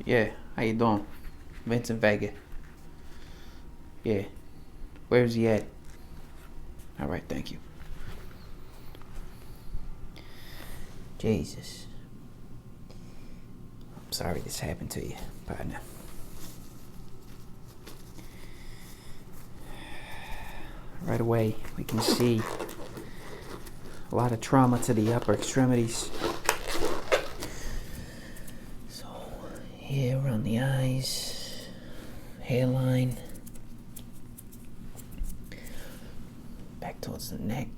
Yeah, how you doing? Vincent Vega. Yeah. Where's he at? Alright, thank you. Jesus. I'm sorry this happened to you, partner. Right away, we can see a lot of trauma to the upper extremities. So, here around the eyes, hairline, back towards the neck.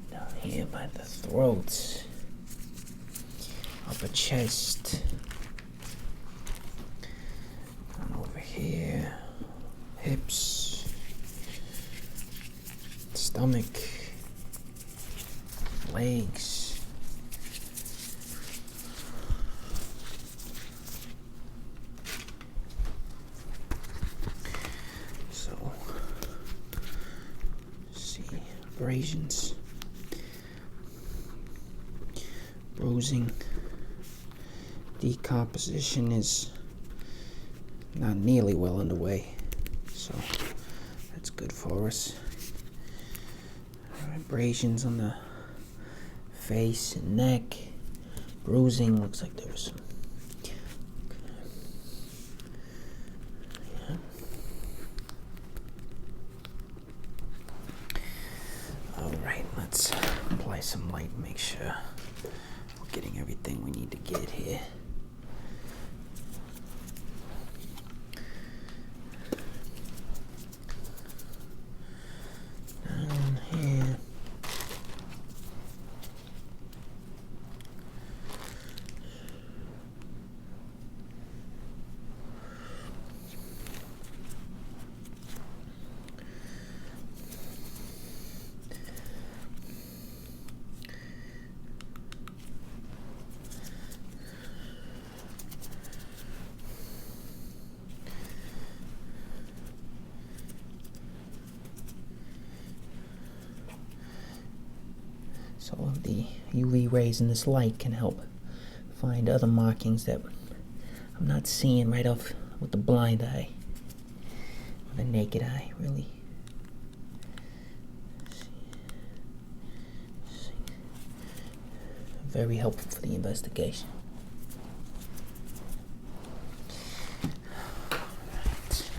Down here by the throat, upper chest. Over here, hips, stomach, legs. So, see, abrasions, bruising, decomposition is not nearly well underway, so that's good for us. Abrasions on the face and neck, bruising, looks like there was some. Yeah. Alright, let's apply some light and make sure we're getting everything we need to get here. So the UV rays in this light can help find other markings that I'm not seeing right off with the blind eye, or the naked eye, really. Very helpful for the investigation. Right.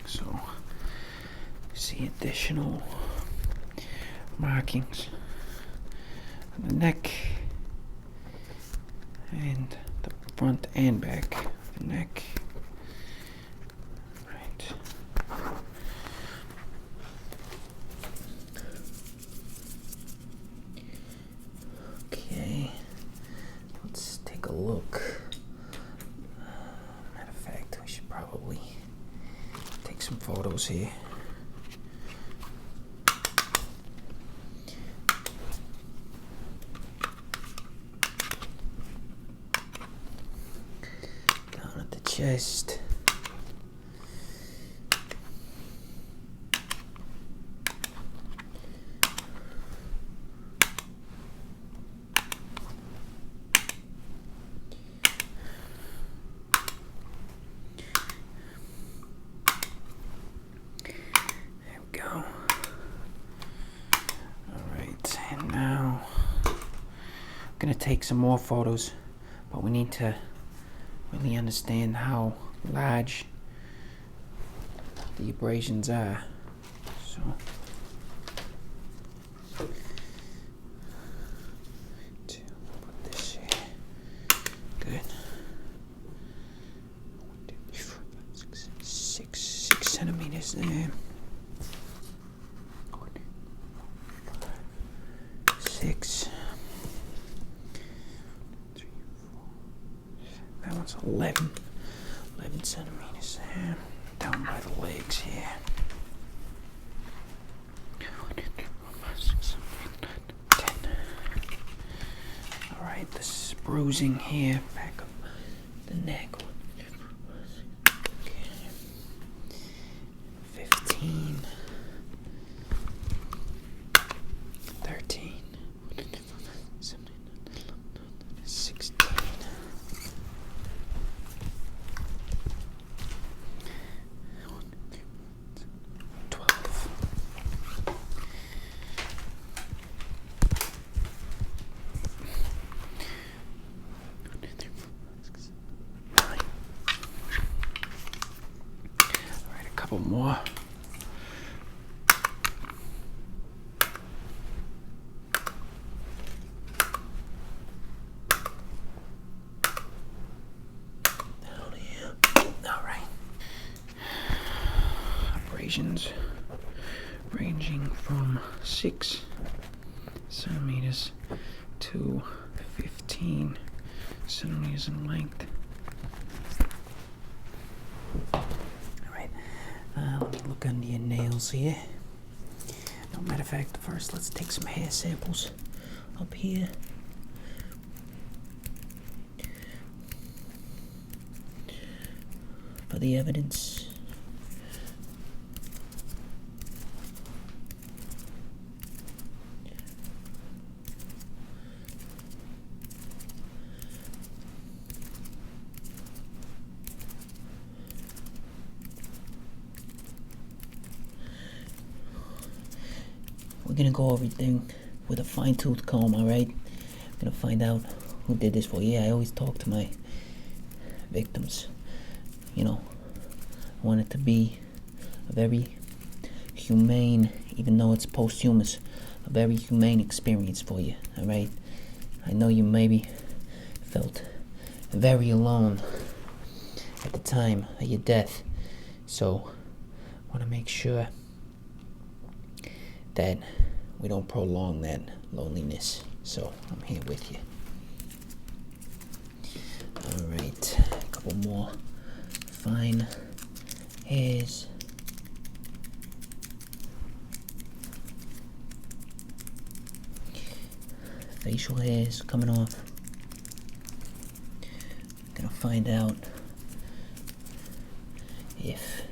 So, see additional markings on the neck and the front and back of the neck. Right. Okay, let's take a look. Matter of fact, we should probably take some photos here. Chest. There we go. All right, and now I'm gonna take some more photos, but we need to really understand how large the abrasions are. So put this here. Good. 6 centimeters there. 6. That one's 11 centimeters there. Down by the legs here. 10. Alright, this is bruising here. Back up the neck. 15. 13. incisions ranging from 6 centimeters to 15 centimeters in length. Alright, let me look under your nails here. No, matter of fact, first let's take some hair samples up here. For the evidence. We're gonna go over everything with a fine-tooth comb, alright? I'm gonna find out who did this for you. Yeah, I always talk to my victims. You know, I want it to be a very humane, even though it's posthumous, a very humane experience for you, alright? I know you maybe felt very alone at the time of your death, so I want to make sure that we don't prolong that loneliness. So I'm here with you. Alright, a couple more fine hairs. Facial hairs coming off. Gonna find out if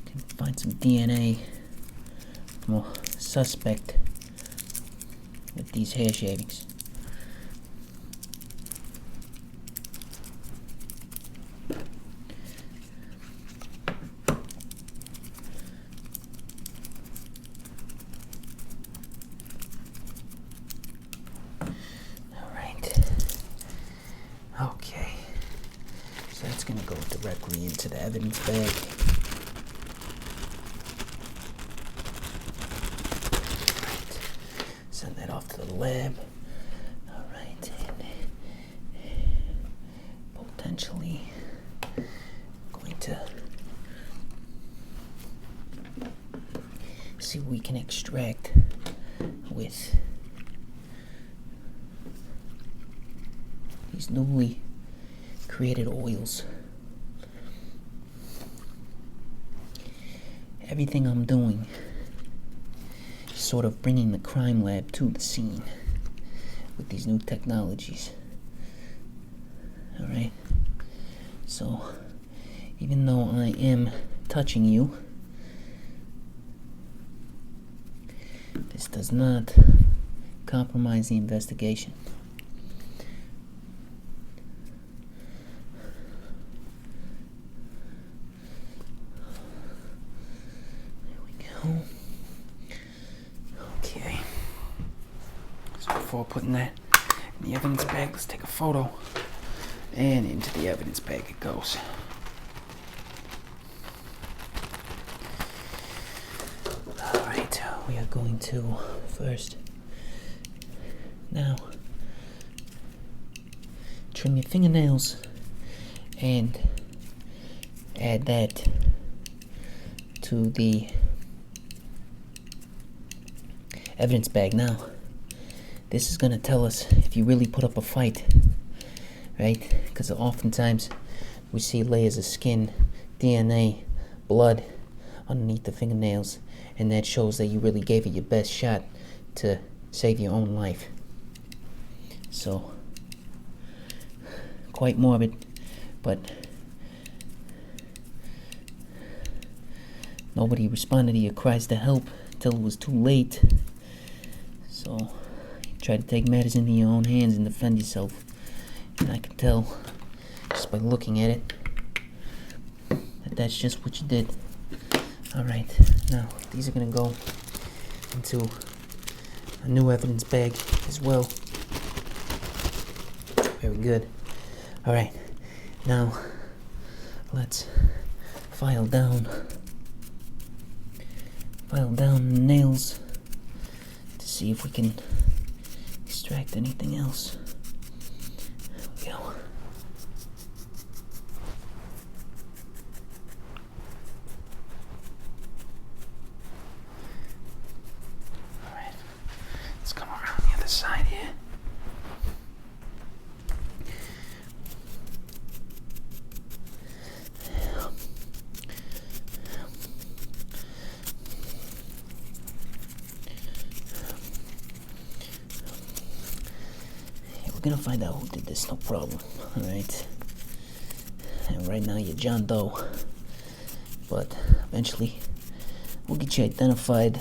can find some DNA from a suspect with these hair shavings. Okay, so that's going to go directly into the evidence bag. Right. Send that off to the lab. All right, and potentially going to see what we can extract with these newly created oils. Everything I'm doing is sort of bringing the crime lab to the scene with these new technologies. Alright? So, even though I am touching you, this does not compromise the investigation. Okay, so before putting that in the evidence bag, let's take a photo, and into the evidence bag it goes. Alright, we are going to first now trim your fingernails and add that to the evidence bag. Now, this is going to tell us if you really put up a fight, right? Because oftentimes we see layers of skin, DNA, blood underneath the fingernails, and that shows that you really gave it your best shot to save your own life. So, quite morbid, but nobody responded to your cries to help until it was too late. So, you try to take matters into your own hands and defend yourself. And I can tell, just by looking at it, that that's just what you did. Alright, now, these are going to go into a new evidence bag as well. Very good. Alright, now, let's file down the nails to see if we can extract anything else. There we go. We're gonna find out who did this, no problem. Alright? And right now you're John Doe. But eventually we'll get you identified,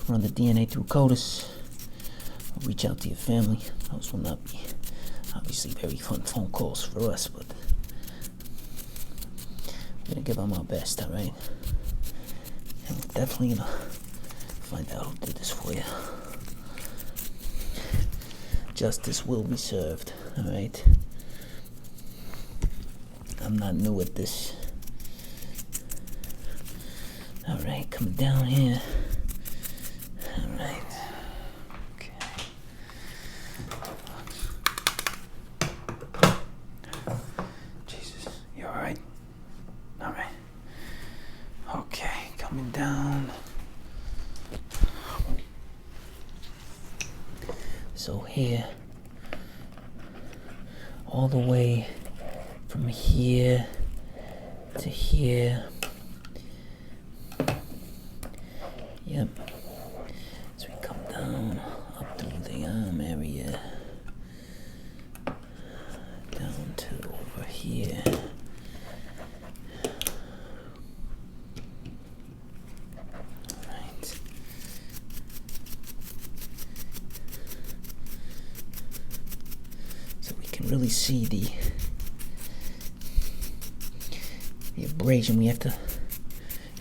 run the DNA through CODIS, we'll reach out to your family. Those will not be obviously very fun phone calls for us, but we're gonna give them our best, alright? And we're definitely gonna find out who did this for you. Justice will be served, alright? I'm not new at this. Alright, coming down here. Alright. Okay. Jesus, you alright? Alright. Okay, coming down. So here, all the way from here to here. Yep. So we come down up through the arm area, down to over here. Alright. So we can really see the abrasion. We have to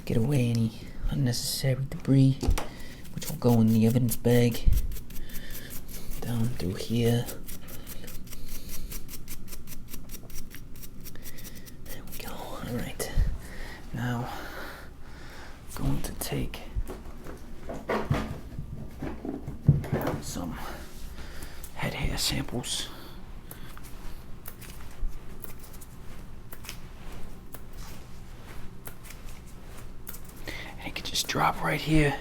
get away any unnecessary debris, which will go in the evidence bag. Down through here. There we go. Alright. Now, I'm going to take some head hair samples. Just drop right here.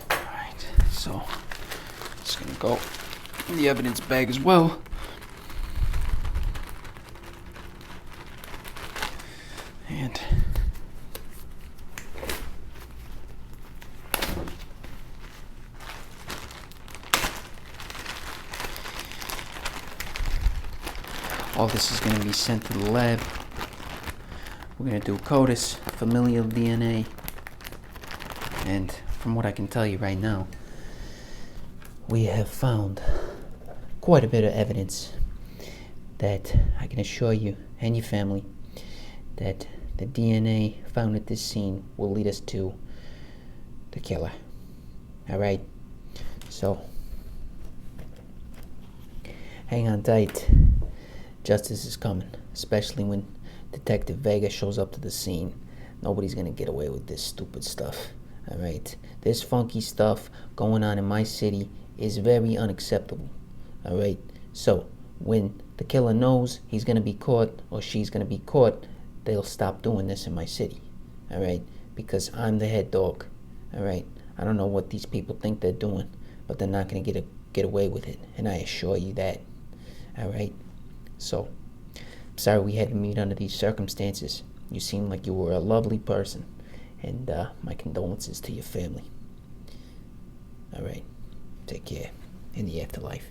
Alright, so it's gonna go in the evidence bag as well. And all this is going to be sent to the lab. We're going to do CODIS, familial DNA, and from what I can tell you right now, we have found quite a bit of evidence that I can assure you and your family that the DNA found at this scene will lead us to the killer. Alright? So, hang on tight. Justice is coming, especially when Detective Vega shows up to the scene. Nobody's gonna get away with this stupid stuff, alright? This funky stuff going on in my city is very unacceptable, alright? So, when the killer knows he's gonna be caught, or she's gonna be caught, they'll stop doing this in my city, alright? Because I'm the head dog, alright? I don't know what these people think they're doing, but they're not gonna get away with it, and I assure you that, alright? So, I'm sorry we had to meet under these circumstances. You seem like you were a lovely person, and my condolences to your family. Alright, take care in the afterlife.